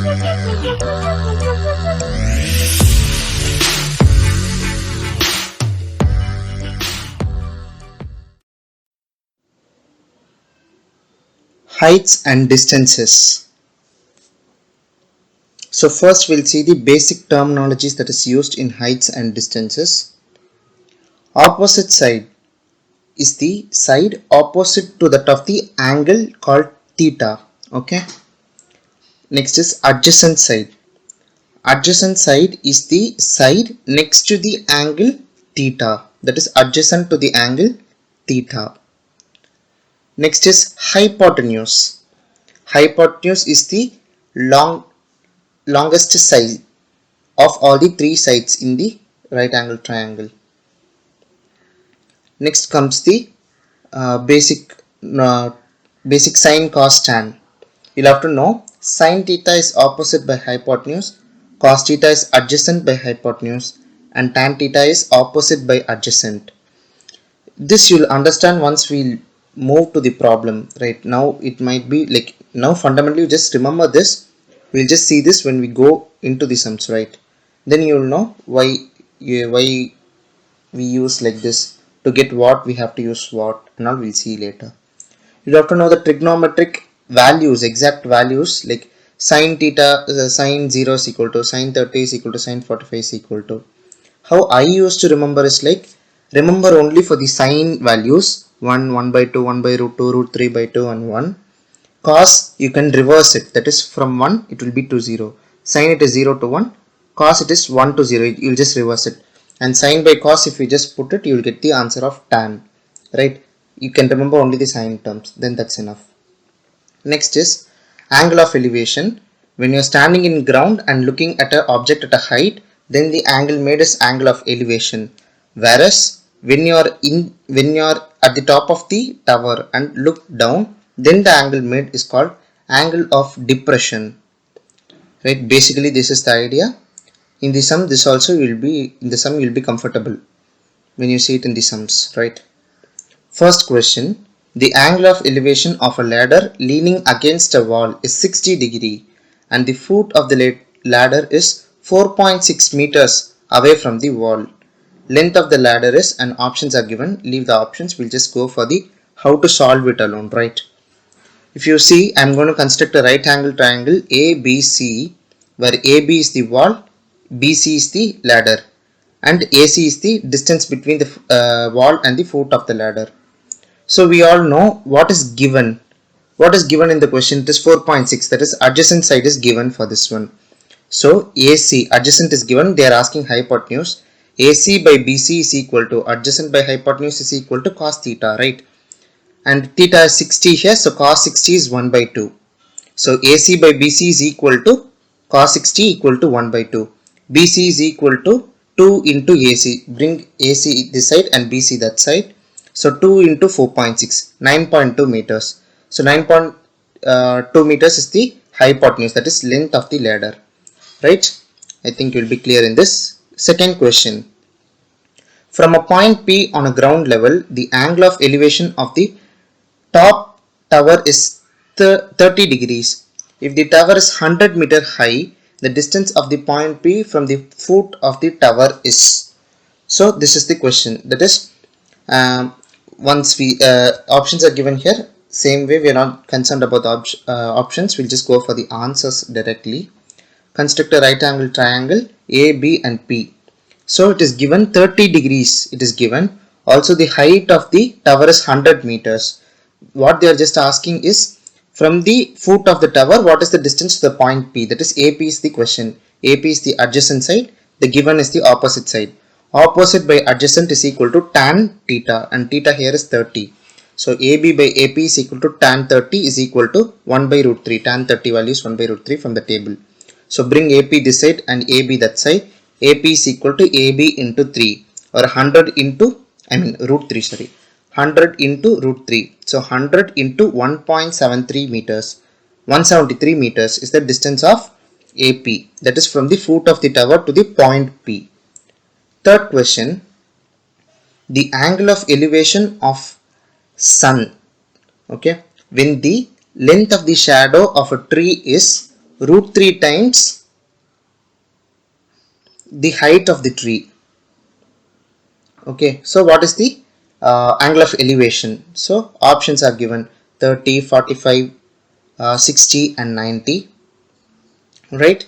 Heights and distances. So first we'll see the basic terminologies that is used in heights and distances. Opposite side is the side opposite to that of the angle called theta. Okay. Next is adjacent side. Adjacent side is the side next to the angle theta, that is adjacent to the angle theta. Next is hypotenuse. Hypotenuse is the longest side of all the three sides in the right angle triangle. Next comes the basic sine cos tan. You'll have to know sine theta is opposite by hypotenuse, cos theta is adjacent by hypotenuse, and tan theta is opposite by adjacent. This you'll understand once we move to the problem. Right now it might be like, now fundamentally just remember this. We'll just see this when we go into the sums, right? Then you'll know why we use like this. To get what, we have to use what, and all we'll see later. You have to know the trigonometric values, exact values, like sine theta, sine 0 is equal to sine 30 is equal to sine 45 is equal to. How I used to remember is like, remember only for the sine values 1 by 2, 1 by root 2, root 3 by 2 and 1. Cos you can reverse it, that is from 1 it will be to 0. Sine it is 0 to 1, cos it is 1 to 0, you'll just reverse it. And sine by cos, if you just put it, you will get the answer of tan, right? You can remember only the sine terms, then that's enough. Next is angle of elevation. When you're standing in ground and looking at an object at a height, then the angle made is angle of elevation. Whereas when you're at the top of the tower and look down, then the angle made is called angle of depression, right? Basically this is the idea. In the sum, this also will be, in the sum you will be comfortable when you see it in the sums, right? First question, the angle of elevation of a ladder leaning against a wall is 60 degree and the foot of the ladder is 4.6 meters away from the wall. Length of the ladder is, and options are given. Leave the options, we'll just go for the how to solve it alone, right? If you see, I'm going to construct a right angle triangle ABC, where AB is the wall, BC is the ladder, and AC is the distance between the wall and the foot of the ladder. So we all know what is given. What is given in the question? It is 4.6, that is adjacent side is given for this one. So AC, adjacent is given, they are asking hypotenuse. AC by BC is equal to adjacent by hypotenuse is equal to cos theta, right? And theta is 60 here, so cos 60 is 1 by 2. So AC by BC is equal to cos 60 equal to 1 by 2. BC is equal to 2 into AC. Bring AC this side and BC that side. So 2 into 4.6, 9.2 meters. So 9.2 meters is the hypotenuse, that is length of the ladder, right? I think you will be clear in this. Second question. From a point P on a ground level, the angle of elevation of the top tower is 30 degrees. If the tower is 100 meter high, the distance of the point P from the foot of the tower is. So this is the question. That is, once we options are given here, same way we are not concerned about the options. We'll just go for the answers directly. Construct a right angle triangle A, B and P. So it is given 30 degrees. It is given. Also the height of the tower is 100 meters. What they are just asking is, from the foot of the tower, what is the distance to the point P? That is AP is the question. AP is the adjacent side. The given is the opposite side. Opposite by adjacent is equal to tan theta, and theta here is 30. So AB by AP is equal to tan 30 is equal to 1 by root 3. Tan 30 value is 1 by root 3 from the table. So bring AP this side and AB that side. AP is equal to AB into 3, or 100 into, root 3, sorry. 100 into root 3. So 100 into 1.73 meters. 173 meters is the distance of AP. That is from the foot of the tower to the point P. Third question. The angle of elevation of sun. Okay. When the length of the shadow of a tree is root 3 times the height of the tree. Okay, so what is the angle of elevation? So options are given: 30, 45, 60 and 90, right?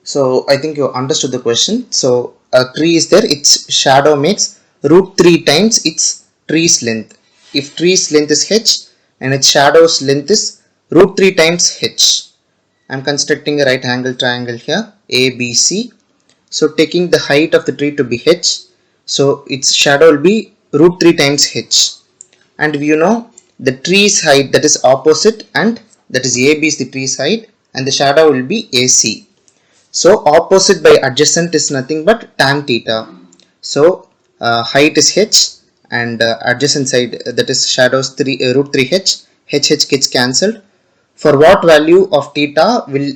So I think you understood the question. So a tree is there, its shadow makes root 3 times its tree's length. If tree's length is h and its shadow's length is root 3 times h. I'm constructing a right angle triangle here, ABC. So taking the height of the tree to be h, so its shadow will be root 3 times h. And you know the tree's height, that is opposite, and that is AB is the tree's height, and the shadow will be AC. So opposite by adjacent is nothing but tan theta. So height is h, and adjacent side, that is shadows root 3 h gets cancelled. For what value of theta will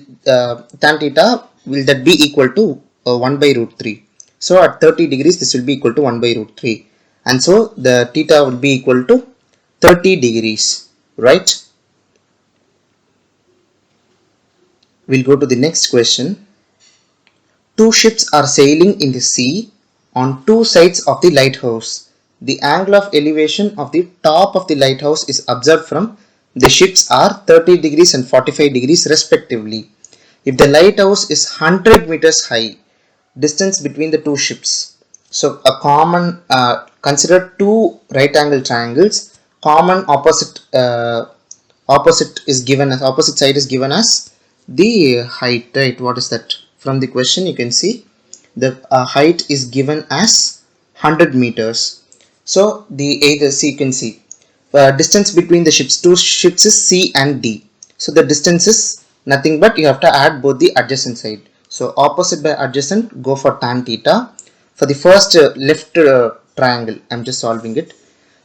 tan theta will that be equal to 1 by root 3? So at 30 degrees this will be equal to 1 by root 3, and so the theta will be equal to 30 degrees, right? We'll go to the next question. Two ships are sailing in the sea on two sides of the lighthouse. The angle of elevation of the top of the lighthouse is observed from the ships are 30 degrees and 45 degrees respectively. If the lighthouse is 100 meters high, distance between the two ships. So a common, consider two right angle triangles, common opposite is given as, opposite side is given as the height, right? What is that? From the question you can see the height is given as 100 meters. So the either C, you can see distance between the ships, two ships is C and D. So the distance is nothing but you have to add both the adjacent side. So opposite by adjacent, go for tan theta. For the first left triangle, I'm just solving it.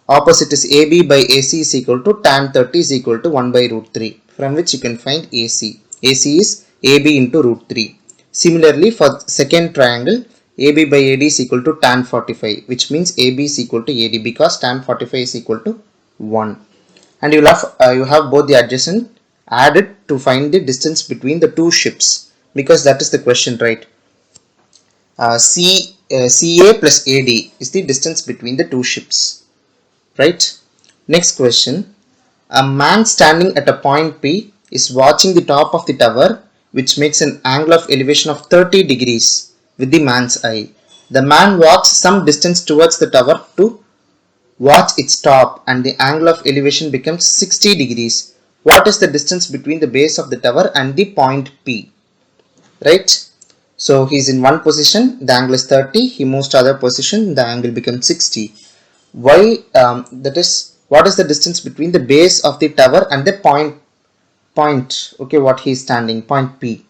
Opposite is AB by AC is equal to tan 30 is equal to 1 by root 3, from which you can find AC. AC is AB into root 3. Similarly, for second triangle, AB by AD is equal to tan 45, which means AB is equal to AD because tan 45 is equal to 1. And you have both the adjacent added to find the distance between the two ships, because that is the question, right? CA plus AD is the distance between the two ships, right? Next question. A man standing at a point P is watching the top of the tower, which makes an angle of elevation of 30 degrees with the man's eye. The man walks some distance towards the tower to watch its top, and the angle of elevation becomes 60 degrees. What is the distance between the base of the tower and the point P? Right? So he is in one position, the angle is 30. He moves to other position, the angle becomes 60. Why? That is, what is the distance between the base of the tower and the point? Okay, what he is standing, point P,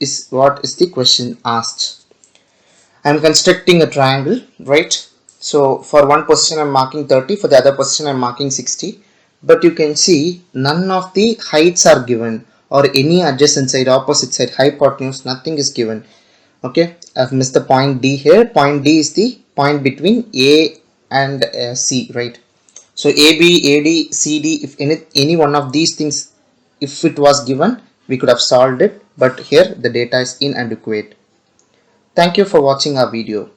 is what is the question asked. I am constructing a triangle, right? So for one position I am marking 30, for the other position I am marking 60, but you can see none of the heights are given, or any adjacent side, opposite side, hypotenuse, nothing is given. Okay, I have missed the point D here. Point D is the point between A and C, right? So AB, AD, CD, if any one of these things, if it was given, we could have solved it, but here the data is inadequate. Thank you for watching our video.